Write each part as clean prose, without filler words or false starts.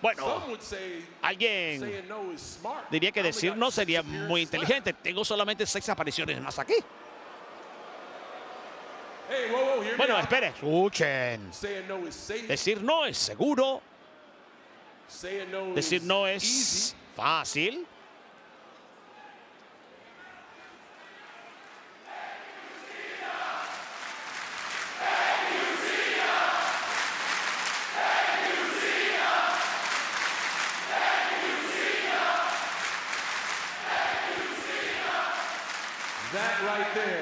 Bueno, alguien diría que decir no sería muy inteligente. Tengo solamente 6 apariciones más aquí. Bueno, espere, escuchen. Decir no es seguro. Decir no es fácil.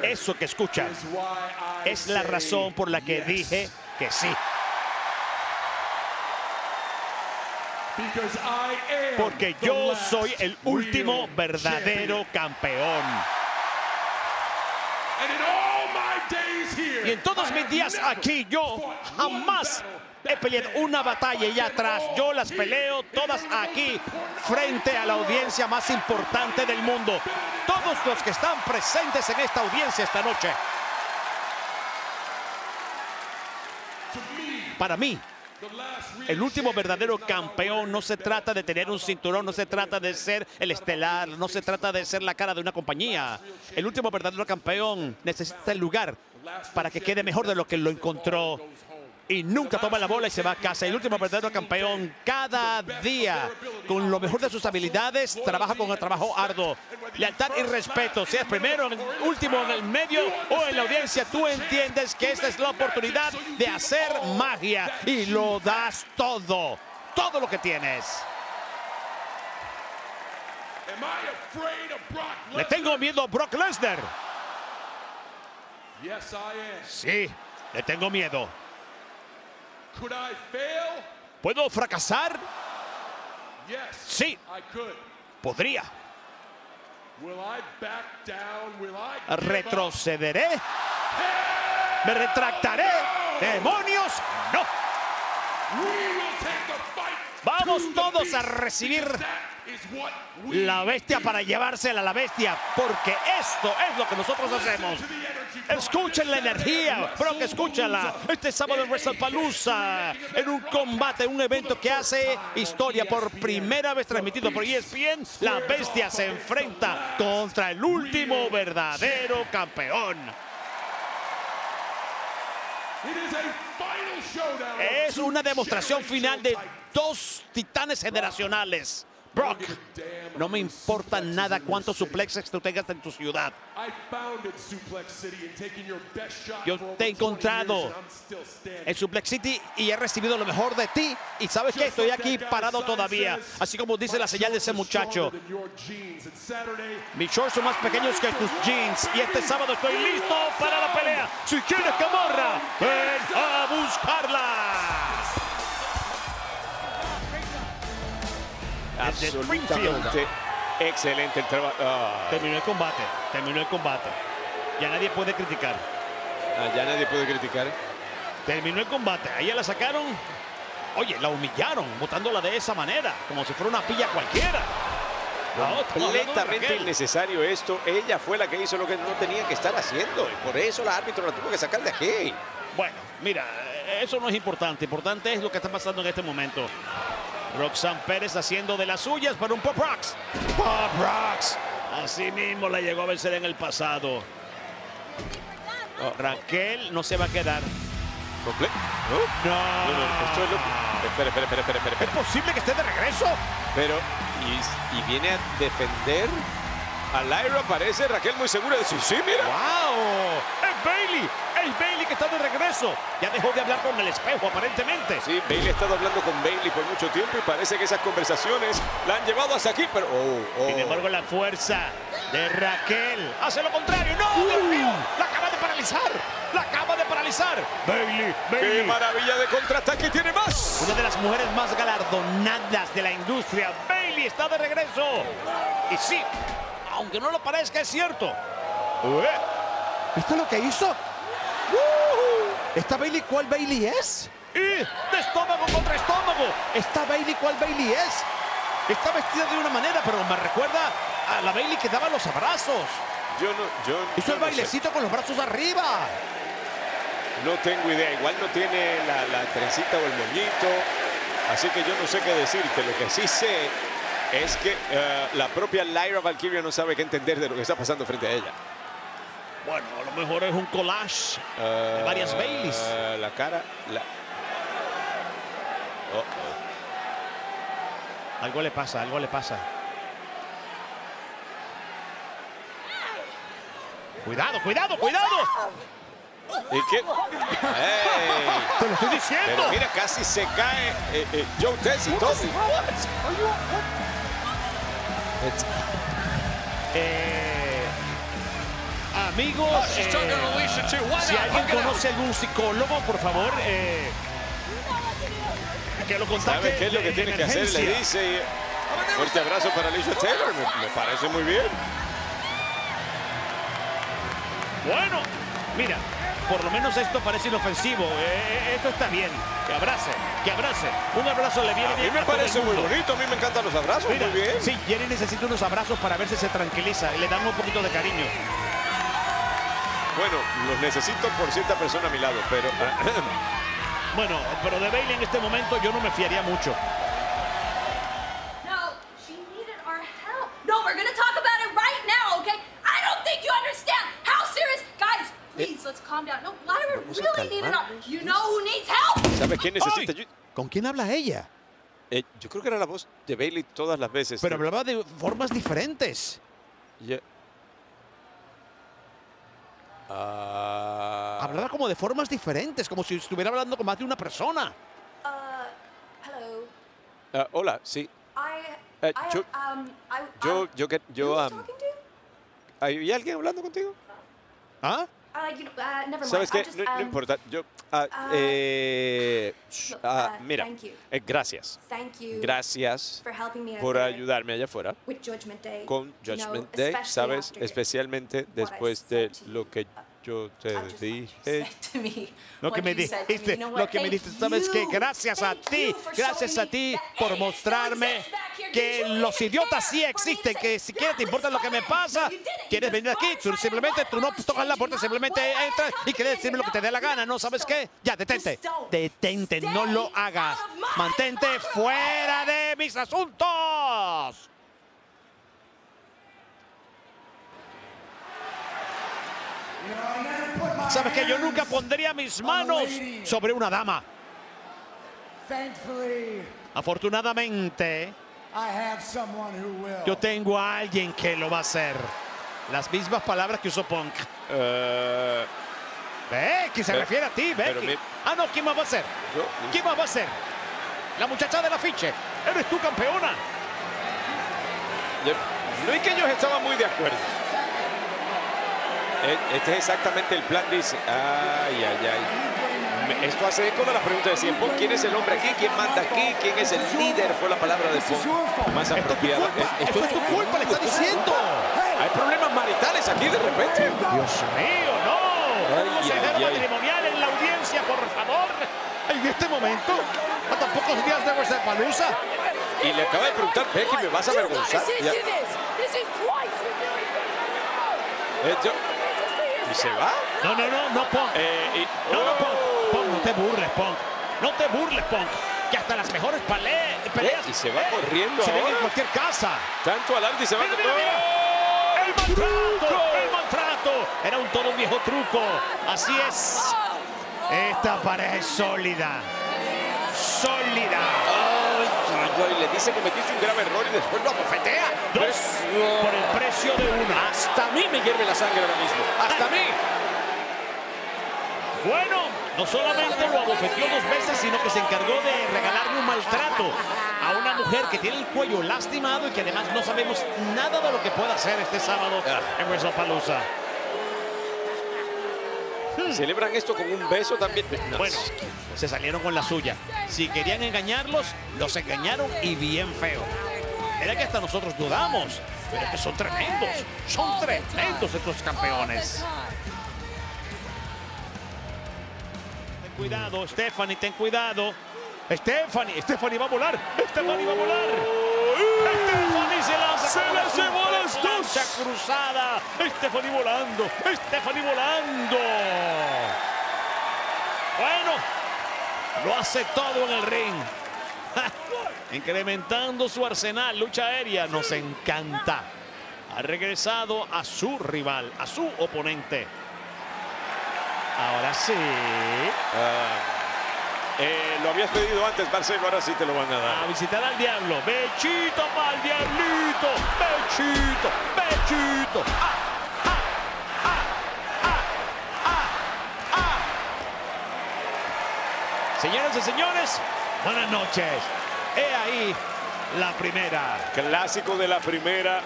Eso que escuchan es la razón por la que dije que sí. Porque yo soy el último verdadero campeón. Y en todos mis días aquí yo jamás he peleado una batalla allá atrás. Yo las peleo todas aquí frente a la audiencia más importante del mundo. Todos los que están presentes en esta audiencia esta noche. Para mí, el último verdadero campeón no se trata de tener un cinturón, no se trata de ser el estelar, no se trata de ser la cara de una compañía. El último verdadero campeón necesita el lugar para que quede mejor de lo que lo encontró. Y nunca toma la bola y se va a casa. El último verdadero campeón cada día, con lo mejor de sus habilidades, trabaja con el trabajo arduo. Lealtad y respeto. Seas primero, último, en el medio o en la audiencia, tú entiendes que esta es la oportunidad de hacer magia. Y lo das todo. Todo lo que tienes. Le tengo miedo a Brock Lesnar. Sí, le tengo miedo. ¿Puedo fracasar? Sí, podría. ¿Retrocederé? ¿Me retractaré? ¡Demonios! ¡No! Vamos todos a recibir la bestia para llevársela a la bestia, porque esto es lo que nosotros hacemos. Escuchen la energía, Brock, escúchala. Este sábado en WrestlePalooza, en un combate, un evento que hace historia por primera vez transmitido por ESPN, la bestia se enfrenta contra el último verdadero campeón. Es una demostración final de 2 titanes generacionales. Brock, no me importa nada cuántos suplexes tú tengas en tu ciudad. Yo te he encontrado en Suplex City y he recibido lo mejor de ti. Y sabes que estoy aquí parado todavía, así como dice la señal de ese muchacho. Mis shorts son más pequeños que tus jeans. Y este sábado estoy listo para la pelea. Si quieres Camorra, ven a buscarla. Absolutamente excelente el trabajo. Terminó el combate, terminó el combate. Ya nadie puede criticar. Ya nadie puede criticar. Terminó el combate, ahí la sacaron. Oye, la humillaron, botándola de esa manera, como si fuera una pilla cualquiera. Completamente innecesario esto. Ella fue la que hizo lo que no tenía que estar haciendo. Y por eso la árbitro la tuvo que sacar de aquí. Bueno, mira, eso no es importante. Importante es lo que está pasando en este momento. Roxanne Pérez haciendo de las suyas para un Pop Rocks. Pop Rocks. Así mismo la llegó a vencer en el pasado. Raquel no se va a quedar. No. Esto es lo... Espera. ¿Es posible que esté de regreso? Pero, y viene a defender a Lyra, parece Raquel muy segura de sí, mira. ¡Wow! ¡Es Bayley! ¡Es Bayley que está de regreso! Ya dejó de hablar con el espejo, aparentemente. Sí, Bayley ha estado hablando con Bayley por mucho tiempo y parece que esas conversaciones la han llevado hasta aquí, pero... Sin embargo, la fuerza de Raquel hace lo contrario. ¡No! ¡Dios mío! ¡La acaba de paralizar! ¡La acaba de paralizar! ¡Bayley! ¡Qué maravilla de contraataque tiene más! Una de las mujeres más galardonadas de la industria. Bayley está de regreso. Y sí, aunque no lo parezca, es cierto. ¿Viste lo que hizo? ¿Esta Bayley cuál Bayley es? Y de estómago contra estómago. ¿Esta Bayley cuál Bayley es? Está vestida de una manera, pero me recuerda a la Bayley que daba los abrazos. Hizo el bailecito con los brazos arriba. No tengo idea. Igual no tiene la trencita o el moñito. Así que yo no sé qué decirte. Lo que sí sé es que la propia Lyra Valkyria no sabe qué entender de lo que está pasando frente a ella. Bueno, a lo mejor es un collage de varias Baileys. La cara... Algo le pasa, algo le pasa. Cuidado, cuidado, cuidado. ¿Y qué? ¡Ey! Te lo estoy diciendo. Pero mira, casi se cae Joe Tess y todo. Amigos, si alguien conoce algún psicólogo, por favor, que lo contacte. ¿Sabe qué es lo que tiene que hacer? Le dice. Fuerte abrazo para Alicia Taylor. Me parece muy bien. Bueno, mira, por lo menos esto parece inofensivo. Esto está bien. Que abrace, que abrace. Un abrazo le viene bien. A mí me parece muy bonito. A mí me encantan los abrazos. Mira, muy bien. sí, Jerry necesita unos abrazos para ver si se tranquiliza y le dan un poquito de cariño. Bueno, los necesito por cierta persona a mi lado, pero... Bueno, pero de Bayley en este momento yo no me fiaría mucho. No, she needed our help. No, we're gonna talk about it right now, okay? I don't think you understand how serious. Guys, please, let's calm down. No, Lyra really needed our... You know who needs help? ¿Sabes quién necesita? ¿Con quién habla ella? Yo creo que era la voz de Bayley todas las veces. Pero hablaba de formas diferentes. Hablaba como de formas diferentes, como si estuviera hablando con más de una persona. Hello. Hola, sí. ¿Hay alguien hablando contigo? ¿Ah? Never mind. ¿Sabes qué? No importa. Mira, gracias. Thank you Gracias for helping me out por there ayudarme allá afuera with Judgment Day. con You know, Judgment Day, especially ¿sabes? after Especialmente what I después de said to lo you. que yo te Just what you dije. said to me. Lo que What me you said to me. dijiste, You know lo what? que me Thank dijiste, sabes que you. gracias a Thank ti, you for gracias showing a ti me that por idiot mostrarme still exists back here. que You los really idiotas sí care for me to existen, say, que siquiera te "Yeah, importa lo que me pasa. you didn't. You Quieres just venir aquí, wanted tú to simplemente try tú no to tocas la change puerta, my simplemente mind. entras y quieres Okay, decirme lo que te dé la gana, ¿no? ¿Sabes just qué? Ya, detente, Just don't. detente, no lo hagas. out of my Mantente control. fuera de mis asuntos. ¿Sabes qué? Yo nunca pondría mis manos sobre una dama. Afortunadamente, yo tengo a alguien que lo va a hacer. Las mismas palabras que usó Punk. Becky, se refiere a ti, Becky. No, ¿quién más va a ser? ¿Quién más va a ser? La muchacha del afiche. Eres tú, campeona. No es que ellos estaban muy de acuerdo. Este es exactamente el plan, dice. Esto hace eco de la pregunta de siempre. ¿Quién es el hombre aquí? ¿Quién manda aquí? ¿Quién es el líder? Fue la palabra de Punk más apropiada. Esto es tu culpa, le está diciendo. Hay problemas maritales aquí de repente. Dios mío, no. Consejero matrimonial en la audiencia, por favor. En este momento, a tan pocos días de WrestleMania. Y le acaba de preguntar, Becky, ¿me vas a avergonzar? ¿Y se va? No, Punk. Punk, no te burles, Punk. No te burles, Punk. Que hasta las mejores peleas. Y se va corriendo se ven ahora. en cualquier casa. Tanto adelante y se va. ¡El maltrato! ¡El maltrato! Era todo un viejo truco. Así es. Esta pareja es sólida. Sólida. Y le dice que cometiste un grave error y después lo abofetea. Dos por el precio de una. Hasta a mí me hierve la sangre ahora mismo. ¡Hasta a mí! Bueno, no solamente lo abofeteó 2 veces, sino que se encargó de regalarle un maltrato a una mujer que tiene el cuello lastimado y que además no sabemos nada de lo que pueda hacer este sábado en WrestleMania. ¿Celebran esto con un beso también? No. Bueno, se salieron con la suya. Si querían engañarlos, los engañaron y bien feo. Era que hasta nosotros dudamos. Pero que son tremendos. Son tremendos estos campeones. Ten cuidado, Stephanie, ten cuidado. Stephanie va a volar. Stephanie va a volar. Stephanie se lanza. Se las llevó a las dos. Lancha cruzada. Stephanie volando. Stephanie volando. Bueno, lo hace todo en el ring. Incrementando su arsenal, lucha aérea, nos encanta. Ha regresado a su rival, a su oponente. Ahora sí. Lo habías pedido antes, Marcelo, ahora sí te lo van a dar. A visitar al diablo. Bechito pa'l diablito. Bechito, bechito. Señoras y señores, buenas noches. He ahí la primera. Clásico de la primera.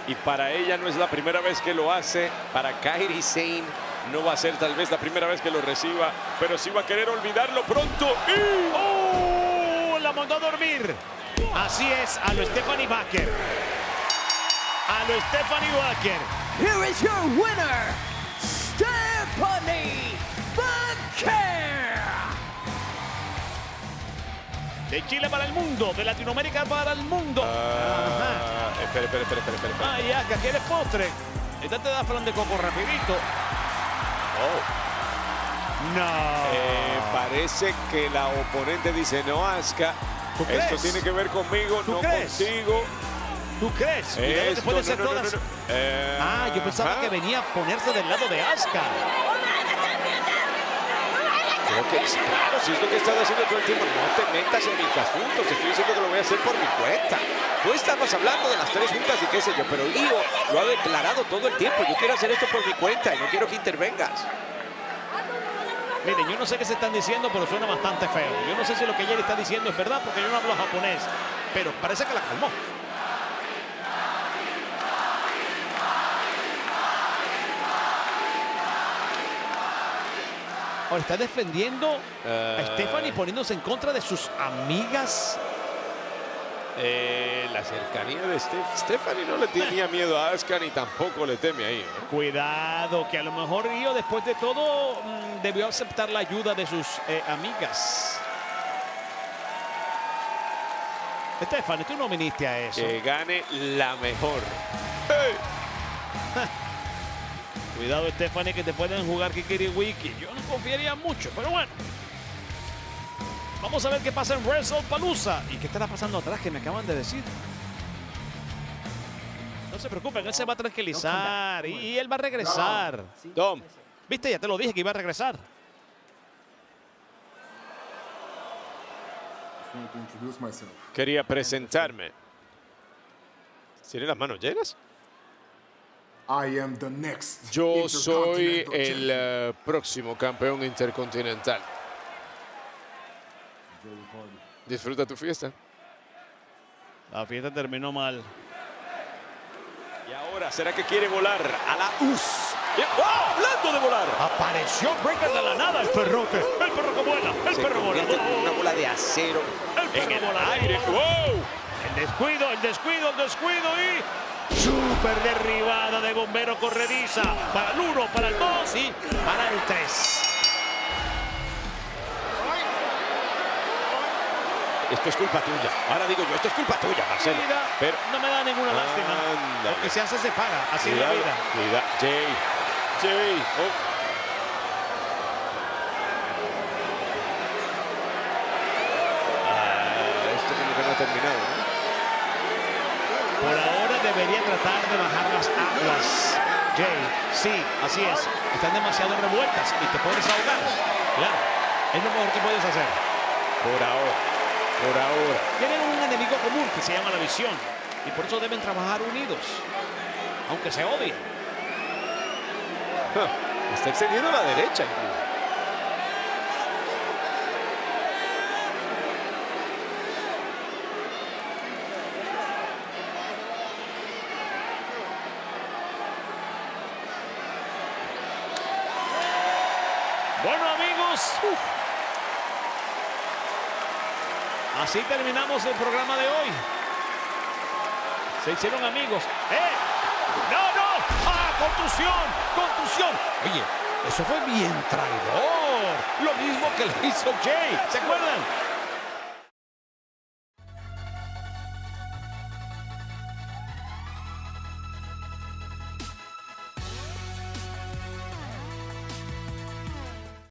Y para ella no es la primera vez que lo hace. Para Kairi Sane no va a ser tal vez la primera vez que lo reciba, pero sí va a querer olvidarlo pronto. Y... ¡Oh! La mandó a dormir. Así es, a lo Stephanie Baker. A lo Stephanie Baker. Here is your winner, Stephanie Baker. De Chile para el mundo, de Latinoamérica para el mundo. Espera. Ay, Asuka, ¿quieres postre? Esta te da flan de coco rapidito. No. Parece que la oponente dice, no, Asuka, ¿Tú esto crees? tiene que ver conmigo, ¿Tú no crees? contigo. ¿Tú crees? Cuidado, que Esto, pueden ser no. todas. Yo pensaba Ajá. que venía a ponerse del lado de Asuka. Creo que es claro, si es lo que he estado haciendo todo el tiempo. No te metas en mis asuntos, te estoy diciendo que lo voy a hacer por mi cuenta. Tú estabas hablando de las 3 juntas y qué sé yo, pero Io lo ha declarado todo el tiempo. Yo quiero hacer esto por mi cuenta y no quiero que intervengas. Miren, yo no sé qué se están diciendo, pero suena bastante feo. Yo no sé si lo que ella le está diciendo es verdad, porque yo no hablo japonés. Pero parece que la calmó. Ahora está defendiendo a Stephanie poniéndose en contra de sus amigas. La cercanía de Stephanie no le tenía miedo a Asuka ni tampoco le teme ahí. Cuidado, que a lo mejor Rio después de todo debió aceptar la ayuda de sus amigas. Stephanie, tú no viniste a eso. Que gane la mejor. ¡Hey! Cuidado, Stephanie, que te pueden jugar Kikiriwiki. Yo no confiaría mucho, pero bueno. Vamos a ver qué pasa en WrestlePalooza. ¿Y qué estará pasando atrás que me acaban de decir? No se preocupen, él se va a tranquilizar y él va a regresar. Tom, Viste, ya te lo dije que iba a regresar. wanted to introduce myself. quería presentarme. ¿Tiene las manos llenas? I am the next Yo soy Intercontinental Champion. el próximo campeón intercontinental. Enjoy the party. Disfruta tu fiesta. La fiesta terminó mal. Y ahora, ¿será que quiere volar a la US? ¡Oh! ¡Hablando de volar! Apareció Breaker de la nada, el perrote. El perro que vuela, el Se perro convierte en una volador. bola de acero El en perro el volador. aire. ¡Wow! El descuido y super derribada de Bombero corrediza. Para el 1, para el 2 y para el 3. Esto es culpa tuya. Ahora digo yo, esto es culpa tuya, Marcelo. Mira, Pero no me da ninguna lástima. Ándale. Lo que se hace se paga. Así es la vida. Cuidado. Jay. Oh. Esto como que no ha terminado, ¿no? Por ahora debería tratar de bajar las aguas. Jay, sí, así es. Están demasiado revueltas y te puedes ahogar. Claro, es lo mejor que puedes hacer. Por ahora. Tienen un enemigo común que se llama la visión. Y por eso deben trabajar unidos. Aunque se odien. Está extendiendo a la derecha incluso. Bueno, amigos. Así terminamos el programa de hoy. Se hicieron amigos. ¡No! ¡Ah, contusión! Oye, eso fue bien traidor. Lo mismo que le hizo Jay. ¿Se acuerdan?